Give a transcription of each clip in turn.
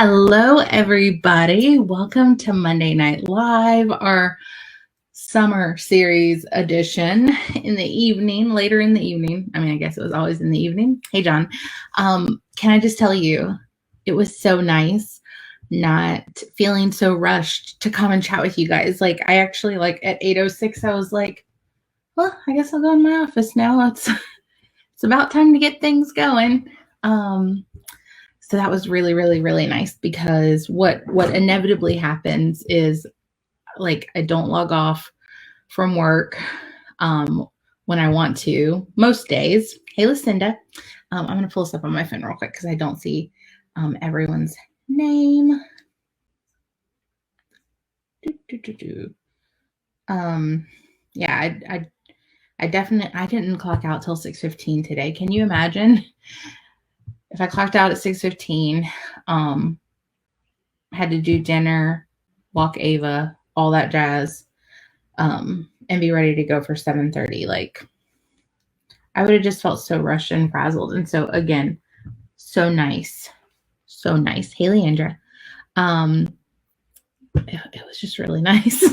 Hello, everybody. Welcome to Monday Night Live, our summer series edition in the evening, later in the evening. I mean, I guess it was always in the evening. Hey, John. Can I just tell you, it was so nice not feeling so rushed to come and chat with you guys. Like, I actually, at 8:06, I was like, well, I guess I'll go in my office now. It's about time to get things going. So that was really, really, really nice because what inevitably happens is I don't log off from work when I want to most days. Hey, Lucinda. I'm going to pull this up on my phone real quick because I don't see everyone's name. Yeah, I didn't clock out till 6:15 today. Can you imagine? If I clocked out at 6:15, had to do dinner, walk Ava, all that jazz, and be ready to go for 7:30. I would have just felt so rushed and frazzled. And so again, so nice. So nice. Hey, Leandra. It was just really nice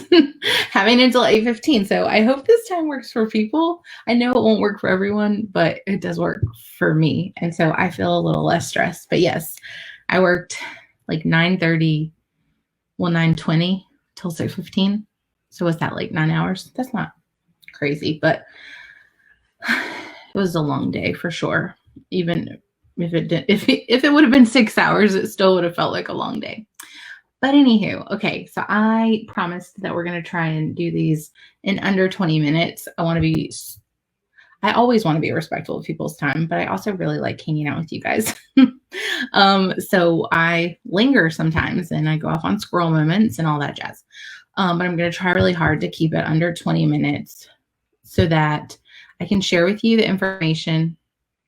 having until 8:15. So I hope this time works for people. I know it won't work for everyone, but it does work for me. And so I feel a little less stressed. But yes, I worked 9:30, 9:20 till 6:15. So what's that, 9 hours? That's not crazy, but it was a long day for sure. Even if it would have been 6 hours, it still would have felt like a long day. But anywho, okay, so I promised that we're going to try and do these in under 20 minutes. I always want to be respectful of people's time, but I also really like hanging out with you guys. So I linger sometimes and I go off on squirrel moments and all that jazz. But I'm going to try really hard to keep it under 20 minutes so that I can share with you the information,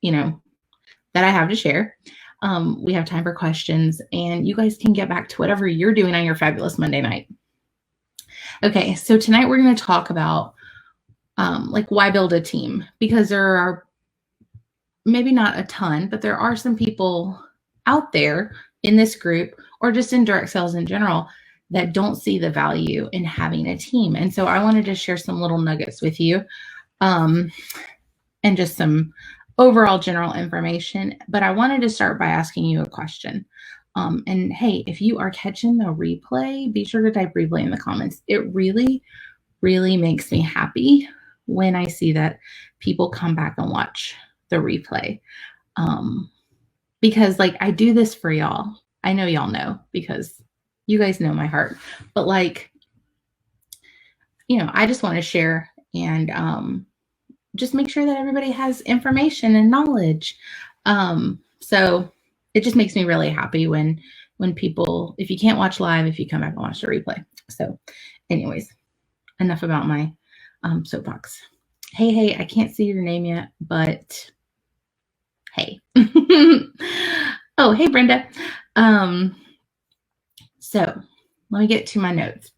that I have to share. We have time for questions and you guys can get back to whatever you're doing on your fabulous Monday night. Okay, so tonight we're going to talk about why build a team, because there are maybe not a ton, but there are some people out there in this group or just in direct sales in general that don't see the value in having a team. And so I wanted to share some little nuggets with you and just some overall general information, but I wanted to start by asking you a question. And hey, if you are catching the replay, be sure to type replay in the comments. It really, really makes me happy when I see that people come back and watch the replay. Because I do this for y'all. I know y'all know because you guys know my heart, but I just want to share and just make sure that everybody has information and knowledge. So it just makes me really happy when people, if you can't watch live, if you come back and watch the replay. So anyways, enough about my soapbox. Hey, I can't see your name yet, but hey. Oh, hey, Brenda. So let me get to my notes.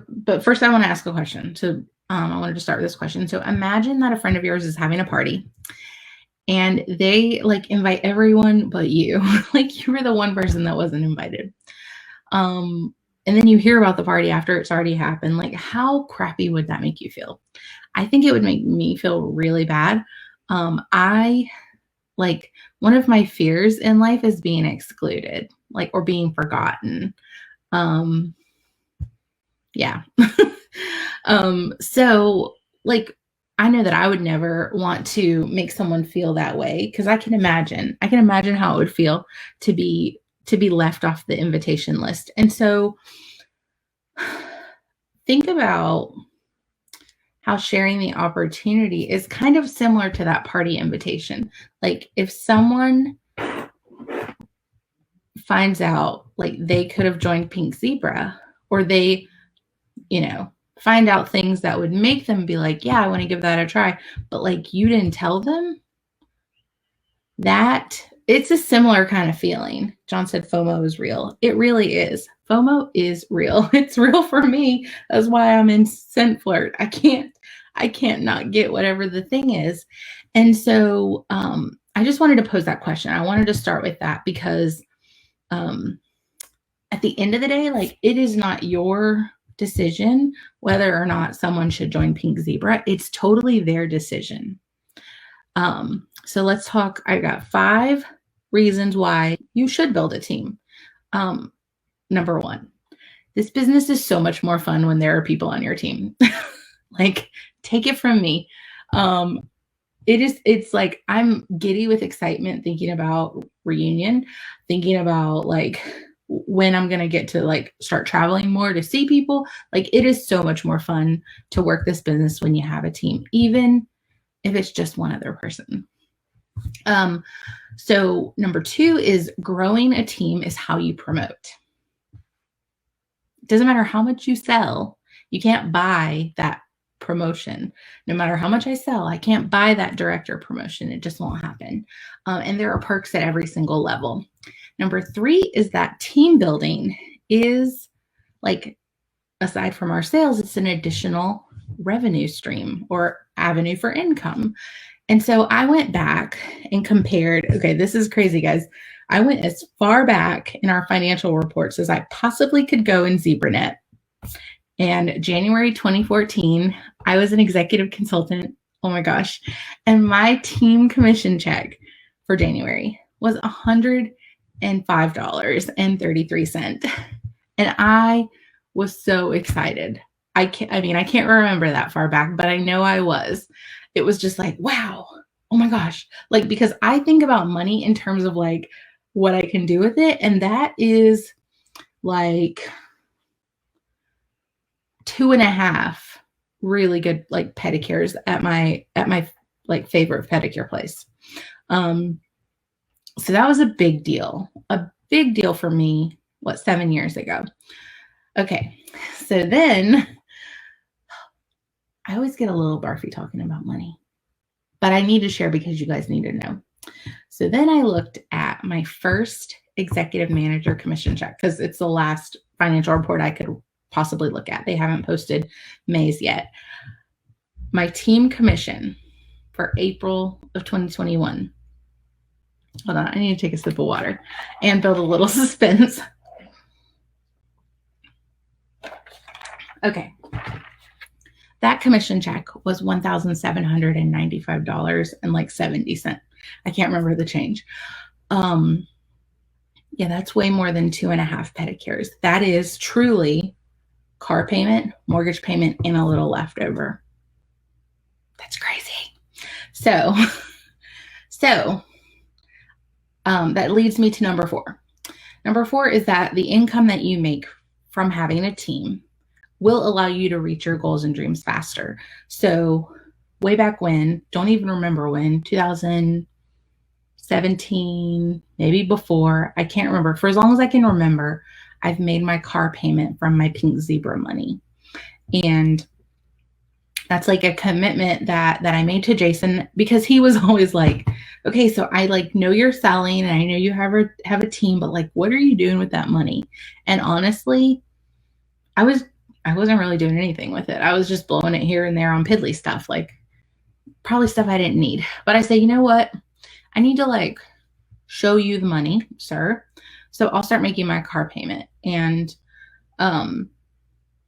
But first I want to ask a question. So I wanted to start with this question. So imagine that a friend of yours is having a party and they invite everyone but you. You were the one person that wasn't invited. And then you hear about the party after it's already happened. How crappy would that make you feel? I think it would make me feel really bad. One of my fears in life is being excluded, or being forgotten. Yeah. So I know that I would never want to make someone feel that way because I can imagine how it would feel to be left off the invitation list. And so think about how sharing the opportunity is kind of similar to that party invitation. If someone finds out they could have joined Pink Zebra, or they, find out things that would make them be yeah, I want to give that a try, but you didn't tell them, that it's a similar kind of feeling. John said FOMO is real. It really is. FOMO is real. It's real for me. That's why I'm in Scent Flirt. I can't not get whatever the thing is. And so I just wanted to pose that question. I wanted to start with that because at the end of the day, like, it is not your decision whether or not someone should join Pink Zebra. It's totally their decision. So let's talk. I got 5 reasons why you should build a team. Number 1, this business is so much more fun when there are people on your team. Like, take it from me. It's like I'm giddy with excitement thinking about reunion, thinking about like when I'm going to get to like start traveling more to see people. Like, it is so much more fun to work this business when you have a team, even if it's just one other person. So number 2 is growing a team is how you promote. It doesn't matter how much you sell. You can't buy that promotion. No matter how much I sell, I can't buy that director promotion. It just won't happen. And there are perks at every single level. Number 3 is that team building is like, aside from our sales, it's an additional revenue stream or avenue for income. And so I went back and compared. Okay, this is crazy, guys. I went as far back in our financial reports as I possibly could go in ZebraNet. And January 2014, I was an executive consultant. Oh my gosh. And my team commission check for January was $105.33. And I was so excited. I can't remember that far back, but I know I was. It was just like, wow, oh my gosh. Like, because I think about money in terms of like what I can do with it. And that is like 2.5 really good like pedicures at my like favorite pedicure place. So that was a big deal for me, 7 years ago. Okay. So then I always get a little barfy talking about money, but I need to share because you guys need to know. So then I looked at my first executive manager commission check because it's the last financial report I could possibly look at. They haven't posted May's yet. My team commission for April of 2021. Hold on, I need to take a sip of water and build a little suspense. Okay. That commission check was $1,795.70. I can't remember the change. Yeah, that's way more than 2.5 pedicures. That is truly car payment, mortgage payment, and a little leftover. That's crazy. So that leads me to number 4. Number 4 is that the income that you make from having a team will allow you to reach your goals and dreams faster. So way back when, don't even remember when, 2017, maybe before, I can't remember. For as long as I can remember, I've made my car payment from my Pink Zebra money. And that's like a commitment that I made to Jason, because he was always like, okay, so I like know you're selling and I know you have a team, but like, what are you doing with that money? And honestly, I wasn't really doing anything with it. I was just blowing it here and there on piddly stuff, like probably stuff I didn't need. But I say, you know what? I need to like show you the money, sir. So I'll start making my car payment. And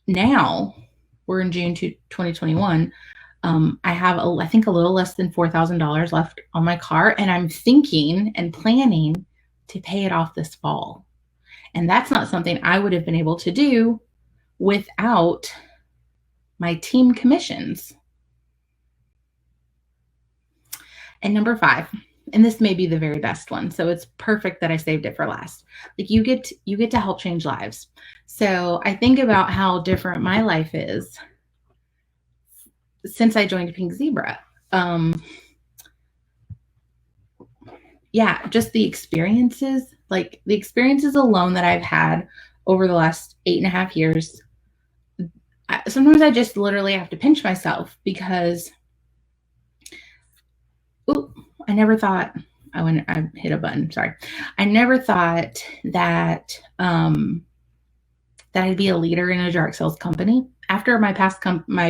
now we're in June 2021. I have, I think, a little less than $4,000 left on my car. And I'm thinking and planning to pay it off this fall. And that's not something I would have been able to do without my team commissions. And number 5, and this may be the very best one, so it's perfect that I saved it for last. Like, you get to help change lives. So I think about how different my life is since I joined Pink Zebra. Yeah, just the experiences alone that I've had over the last 8.5 years. Sometimes I just literally have to pinch myself because, I never thought, I hit a button, sorry. I never thought that, that I'd be a leader in a direct sales company. After my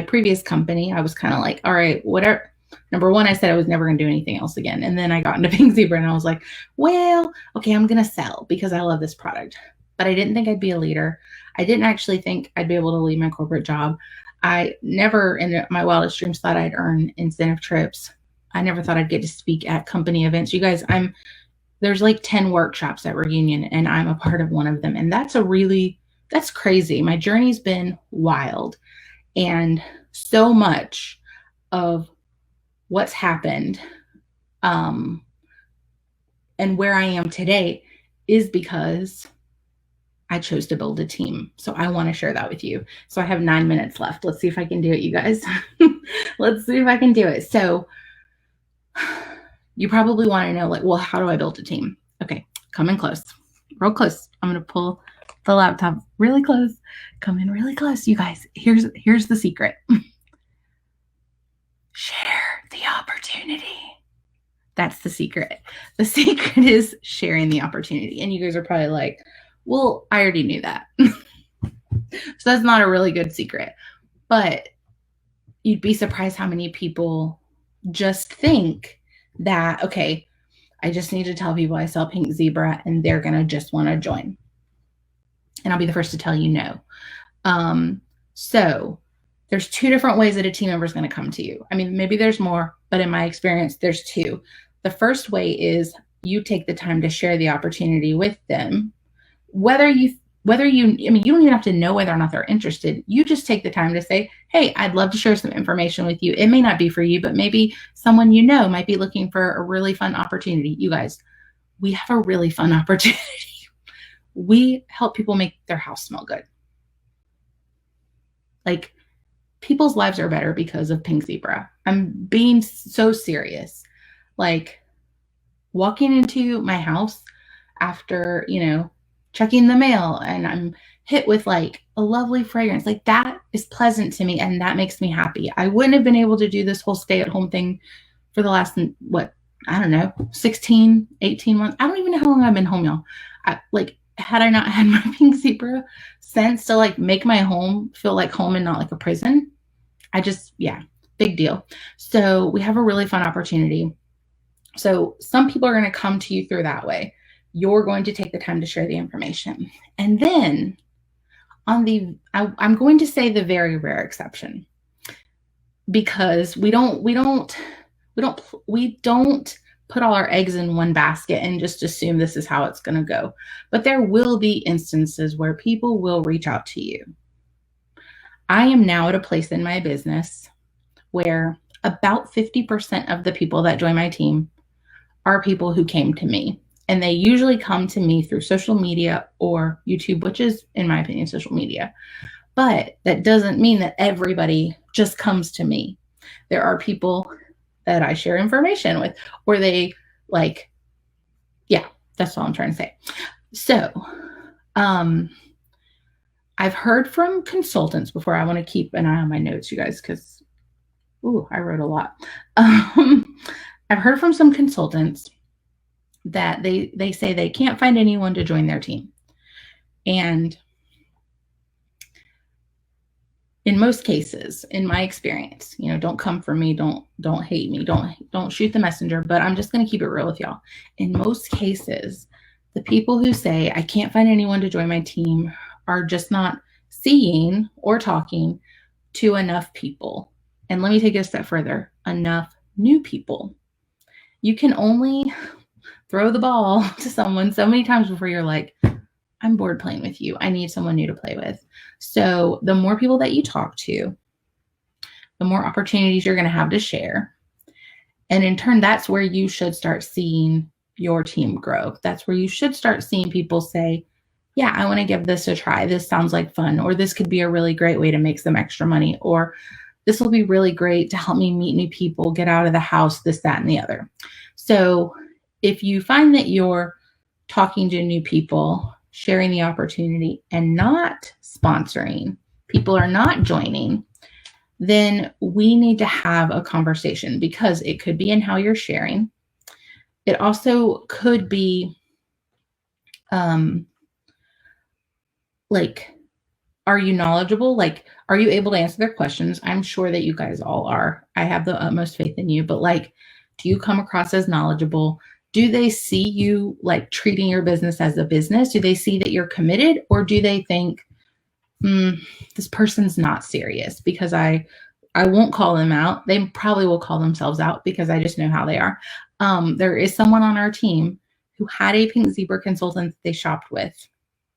previous company, I was kind of like, all right, whatever. Number 1, I said I was never going to do anything else again. And then I got into Pink Zebra and I was like, well, okay, I'm going to sell because I love this product. but I didn't think I'd be a leader. I didn't actually think I'd be able to leave my corporate job. I never in my wildest dreams thought I'd earn incentive trips. I never thought I'd get to speak at company events. You guys, there's like 10 workshops at Reunion and I'm a part of one of them. And that's crazy. My journey's been wild. And so much of what's happened and where I am today is because I chose to build a team. So I want to share that with you. So I have 9 minutes left. Let's see if I can do it, you guys. Let's see if I can do it. So you probably want to know, like, well, how do I build a team? Okay, come in close, real close. I'm going to pull the laptop really close. Come in really close, you guys. Here's the secret. Share the opportunity. That's the secret. The secret is sharing the opportunity. And you guys are probably like, well, I already knew that. So that's not a really good secret. But you'd be surprised how many people just think that, okay, I just need to tell people I sell pink zebra and they're going to just want to join. And I'll be the first to tell you no. So there's two different ways that a team member is going to come to you. I mean, maybe there's more, but in my experience, there's two. The first way is you take the time to share the opportunity with them. I mean, you don't even have to know whether or not they're interested. You just take the time to say, hey, I'd love to share some information with you. It may not be for you, but maybe someone you know might be looking for a really fun opportunity. You guys, we have a really fun opportunity. We help people make their house smell good. Like, people's lives are better because of Pink Zebra. I'm being so serious. Like, walking into my house after, checking the mail and I'm hit with like a lovely fragrance, like that is pleasant to me and that makes me happy. I wouldn't have been able to do this whole stay-at-home thing for the last, 16, 18 months. I don't even know how long I've been home, y'all. Had I not had my Pink Zebra sense to like make my home feel like home and not like a prison, big deal. So we have a really fun opportunity. So some people are going to come to you through that way. You're going to take the time to share the information. And then I'm going to say the very rare exception, because we don't put all our eggs in one basket and just assume this is how it's going to go. But there will be instances where people will reach out to you. I am now at a place in my business where about 50% of the people that join my team are people who came to me. And they usually come to me through social media or YouTube, which is, in my opinion, social media. But that doesn't mean that everybody just comes to me. There are people that I share information with, or they that's all I'm trying to say. So I've heard from consultants before. I want to keep an eye on my notes, you guys, because I wrote a lot. I've heard from some consultants that they say they can't find anyone to join their team. And in most cases, in my experience, don't come for me, don't hate me, don't shoot the messenger, but I'm just going to keep it real with y'all. In most cases, the people who say I can't find anyone to join my team are just not seeing or talking to enough people. And let me take it a step further, enough new people. You can only throw the ball to someone so many times before you're like, I'm bored playing with you. I need someone new to play with. So the more people that you talk to, the more opportunities you're going to have to share. And in turn, that's where you should start seeing your team grow. That's where you should start seeing people say, yeah, I want to give this a try. This sounds like fun, or this could be a really great way to make some extra money, or this will be really great to help me meet new people, get out of the house, this, that, and the other. So if you find that you're talking to new people, sharing the opportunity, and not sponsoring, people are not joining, then we need to have a conversation, because it could be in how you're sharing. It also could be are you knowledgeable? Are you able to answer their questions? I'm sure that you guys all are. I have the utmost faith in you, but do you come across as knowledgeable? Do they see you like treating your business as a business? Do they see that you're committed, or do they think, this person's not serious? Because I won't call them out. They probably will call themselves out because I just know how they are. There is someone on our team who had a Pink Zebra consultant that they shopped with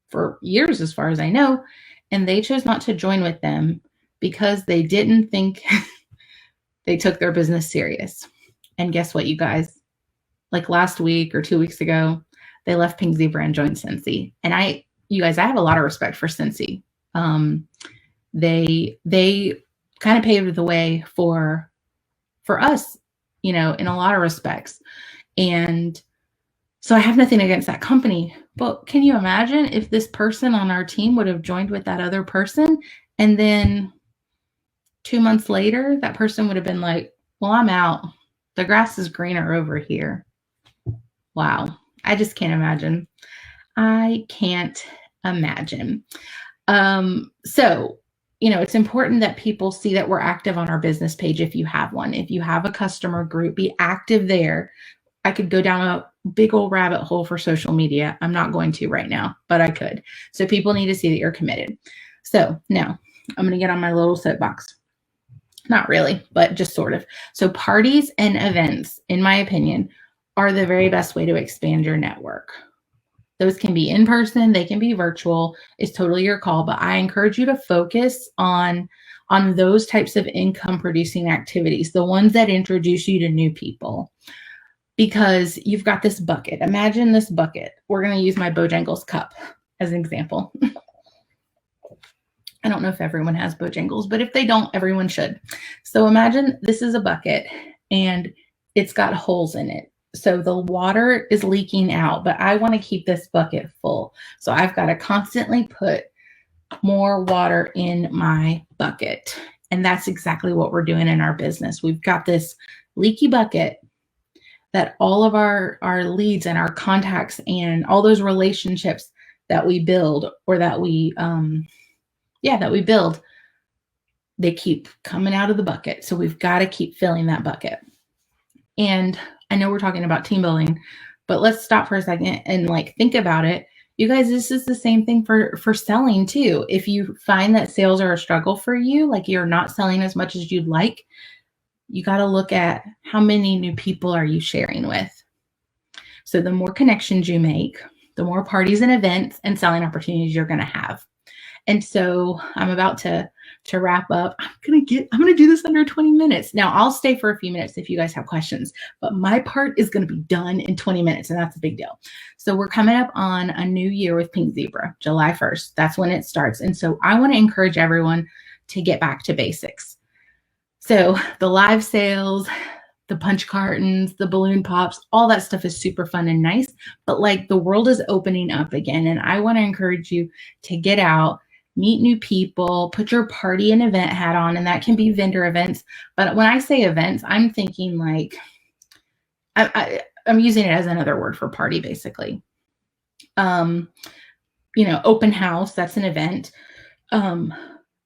for years, as far as I know, and they chose not to join with them because they didn't think they took their business serious. And guess what, you guys? Like last week or 2 weeks ago, they left Pink Zebra and joined Scentsy. And you guys, I have a lot of respect for Scentsy. They kind of paved the way for us, in a lot of respects. And so I have nothing against that company, but can you imagine if this person on our team would have joined with that other person, and then 2 months later, that person would have been like, well, I'm out. The grass is greener over here. Wow. I just can't imagine. I can't imagine. So, it's important that people see that we're active on our business page. If you have one, if you have a customer group, be active there. I could go down a big old rabbit hole for social media. I'm not going to right now, but I could. So people need to see that you're committed. So now I'm going to get on my little soapbox. Not really, but just sort of. So parties and events, in my opinion, are the very best way to expand your network. Those can be in person, they can be virtual. It's totally your call, but I encourage you to focus on those types of income producing activities, the ones that introduce you to new people. Because you've got this bucket. Imagine this bucket. We're going to use my Bojangles cup as an example. I don't know if everyone has Bojangles, but if they don't, everyone should. So imagine this is a bucket and it's got holes in it. So the water is leaking out, but I want to keep this bucket full. So I've got to constantly put more water in my bucket. And that's exactly what we're doing in our business. We've got this leaky bucket that all of our leads and our contacts and all those relationships that we build, or that we build, they keep coming out of the bucket. So we've got to keep filling that bucket. And I know we're talking about team building, but let's stop for a second and think about it. You guys, this is the same thing for selling too. If you find that sales are a struggle for you, like you're not selling as much as you'd like, you got to look at how many new people are you sharing with. So the more connections you make, the more parties and events and selling opportunities you're going to have. And so I'm about to wrap up. I'm going to do this under 20 minutes. Now I'll stay for a few minutes if you guys have questions, but my part is going to be done in 20 minutes. And that's a big deal. So we're coming up on a new year with Pink Zebra, July 1st. That's when it starts. And so I want to encourage everyone to get back to basics. So the live sales, the punch cartons, the balloon pops, all that stuff is super fun and nice, but the world is opening up again. And I want to encourage you to get out, meet new people, put your party and event hat on, and that can be vendor events. But when I say events, I'm thinking I'm using it as another word for party, basically. Open house, that's an event. I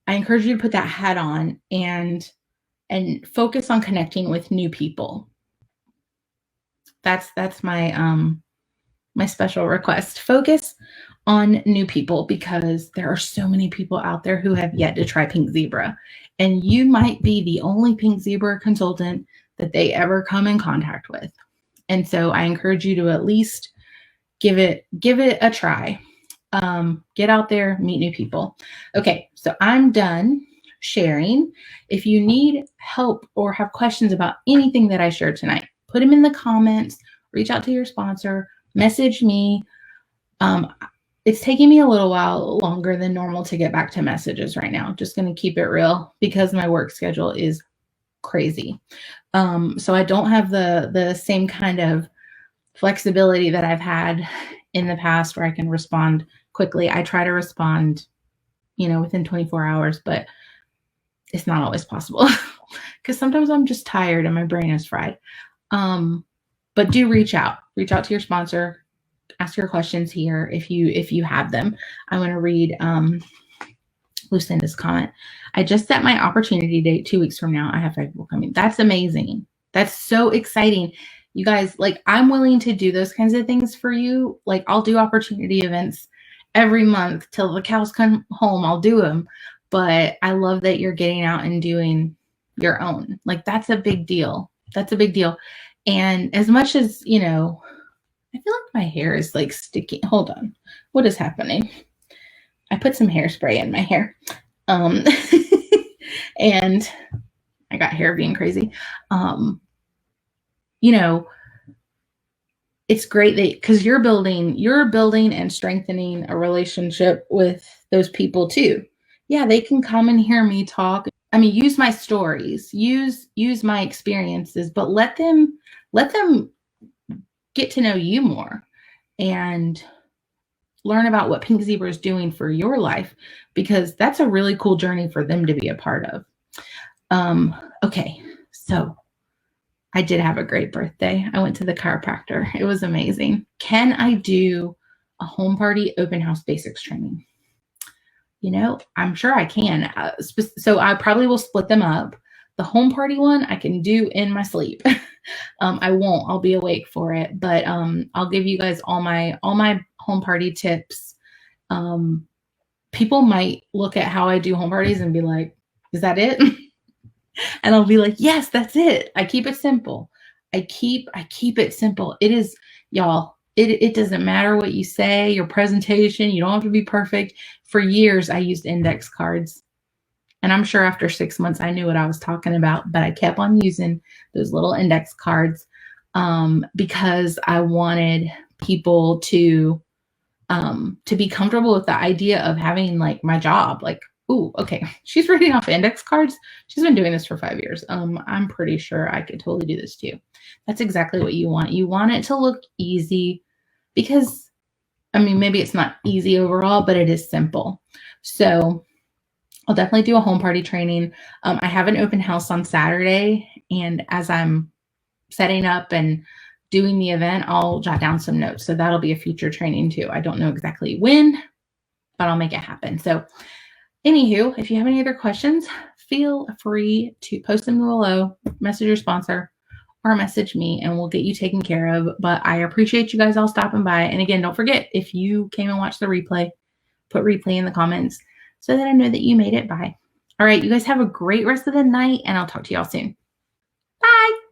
encourage you to put that hat on and focus on connecting with new people. That's my my special request. Focus on new people, because there are so many people out there who have yet to try Pink Zebra, and you might be the only Pink Zebra consultant that they ever come in contact with. And so I encourage you to at least give it a try. Get out there, meet new people. Okay, so I'm done sharing. If you need help or have questions about anything that I shared tonight, put them in the comments, reach out to your sponsor, message me. It's taking me a little while longer than normal to get back to messages right now. Just going to keep it real because my work schedule is crazy. So I don't have the same kind of flexibility that I've had in the past where I can respond quickly. I try to respond, within 24 hours, but it's not always possible because sometimes I'm just tired and my brain is fried. But do reach out to your sponsor, ask your questions here if you have them. I want to read Lucinda's comment. I just set my opportunity date 2 weeks from now. I have 5 people coming. That's amazing. That's so exciting. You guys, like, I'm willing to do those kinds of things for you. Like, I'll do opportunity events every month till the cows come home. I'll do them. But I love that you're getting out and doing your own. Like, that's a big deal. That's a big deal. And as much as, I feel like my hair is like sticky. Hold on. What is happening? I put some hairspray in my hair. Um, and I got hair being crazy. You know, it's great that because you're building and strengthening a relationship with those people too. Yeah, they can come and hear me talk. I mean, use my stories, use my experiences, but let them get to know you more and learn about what Pink Zebra is doing for your life, because that's a really cool journey for them to be a part of. Okay, so I did have a great birthday. I went to the chiropractor. It was amazing. Can I do a home party open house basics training? I'm sure I can. So I probably will split them up. The home party one I can do in my sleep. I won't. I'll be awake for it. But I'll give you guys all my home party tips. People might look at how I do home parties and be like, "Is that it?" And I'll be like, "Yes, that's it." I keep it simple. I keep it simple. It is, y'all. It doesn't matter what you say, your presentation. You don't have to be perfect. For years, I used index cards. And I'm sure after 6 months, I knew what I was talking about, but I kept on using those little index cards because I wanted people to be comfortable with the idea of having like my job. Like, ooh, okay, she's reading off index cards. She's been doing this for 5 years. I'm pretty sure I could totally do this too. That's exactly what you want. You want it to look easy because, I mean, maybe it's not easy overall, but it is simple. So I'll definitely do a home party training. I have an open house on Saturday, and as I'm setting up and doing the event, I'll jot down some notes. So that'll be a future training too. I don't know exactly when, but I'll make it happen. So anywho, if you have any other questions, feel free to post them below, message your sponsor, or message me, and we'll get you taken care of. But I appreciate you guys all stopping by. And again, don't forget, if you came and watched the replay, put replay in the comments so that I know that you made it by. All right, you guys have a great rest of the night, and I'll talk to y'all soon. Bye.